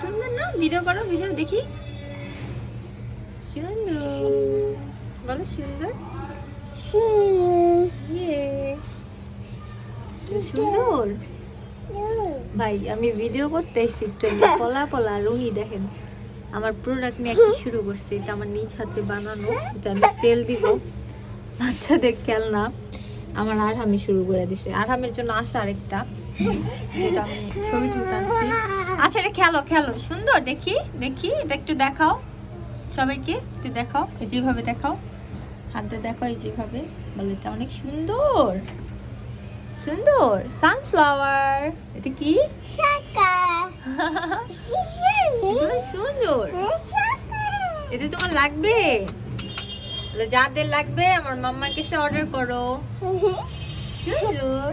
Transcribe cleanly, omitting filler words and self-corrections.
সুন্দর না? ভিডিও করো, ভিডিও দেখি। সুন্দর বলো, সুন্দর। সুন্দর ভাই, আমি ভিডিও করতেছি পলা পলা রুনি দেখেন আমার প্রোডাক্ট নিয়ে একটা শুরু করছি। এটা আমার নিজ হাতে বানানো, এটা আমি তেল দিব। বাচ্চাদের খেলনা আমার আরহামি শুরু করে দিছে। আরহামের জন্য আছে আরেকটা, যেটা আমি ছবি তুলতে আনছি। আচ্ছা এটা খেলো খেলো, সুন্দর। দেখি দেখি, এটা একটু দেখাও সবাইকে, একটু দেখাও, এই যেভাবে দেখাও, হাতে দেখো, এই যেভাবে বলে। এটা অনেক সুন্দর সুন্দর সানফ্লাওয়ার। এটা কি? সুন্দর। এটা তোমার লাগবে? যাদের লাগবে আমার মাম্মার কাছে অর্ডার করো। সুন্দর।